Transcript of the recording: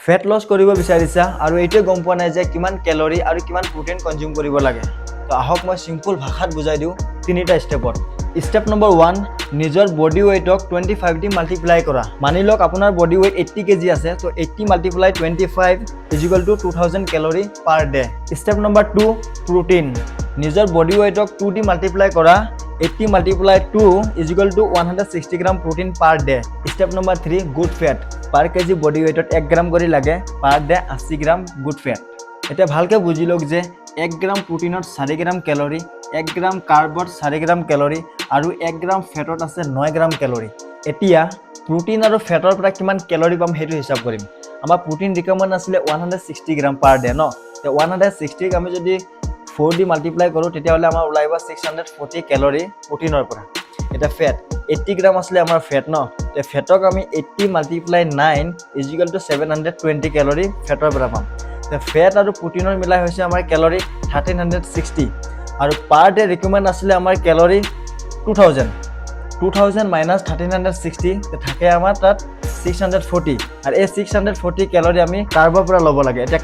Fat loss কৰিব বিচাৰিছা আৰু এইটোৱে গম পোৱা নাই যে কিমান কেলৰি আৰু কিমান প্ৰটিন কনজিউম কৰিব লাগে তো আহক মই সিম্পল ভাষাত বুজাই দিওঁ তিনিটা ষ্টেপত ষ্টেপ নম্বৰ 1 নিজৰ বডি ওয়েটক 25 দি মাল্টিপ্লাই কৰা মানি লওক আপোনাৰ বডি ওয়েট 80 কেজি আছে তো 80 multiply 25 2000 calorie per day step number 2 protein নিজৰ বডি ওয়েটক 2 দি মাল্টিপ্লাই কৰা 80 multiply 2 is equal to 160 gram protein per day. Step number 3 good fat. Per kg body weight 1 gram kori lage per day 80 gram good fat. এটা ভালকে বুজি লওক যে 1 গ্রাম প্রোটিনত 4 গ্রাম calorie 1 গ্রাম কার্বত 4 গ্রাম calorie আৰু 1 গ্ৰাম ফ্যাটত আছে 9 গ্ৰাম calorie এতিয়া প্ৰোটিন আৰু ফ্যাটৰ পৰা কিমান ক্যালোৰি পাম হেতু হিসাব কৰিম আমাৰ প্ৰটিন ৰিকমেন্ড আছিল 160 গ্ৰাম পাৰ ডে ন তে 160 আমি যদি 4 দি মাল্টিপ্লাই কৰো তেতিয়া হলে আমাৰ ওলাইবা 640 ক্যালোৰি প্ৰটিনৰ পৰা এটা ফ্যাট 80 গ্ৰাম আসলে আমাৰ ফ্যাট ন তে ফ্যাটক আমি 80 multiply 9 is equal to 720 calorie ফ্যাটৰ পৰা পাম তে ফ্যাট আৰু প্ৰটিনৰ মিলাই হৈছে আমাৰ ক্যালোৰি 1360 আৰু পাৰ ডে ৰিকমেন্ড আসলে আমাৰ ক্যালোৰি 2000 minus 1360 তে থাকে আমাৰ তাত 640 আৰু এই 640 ক্যালোৰি আমি কাৰ্বৰ পৰা ল'ব লাগে এটা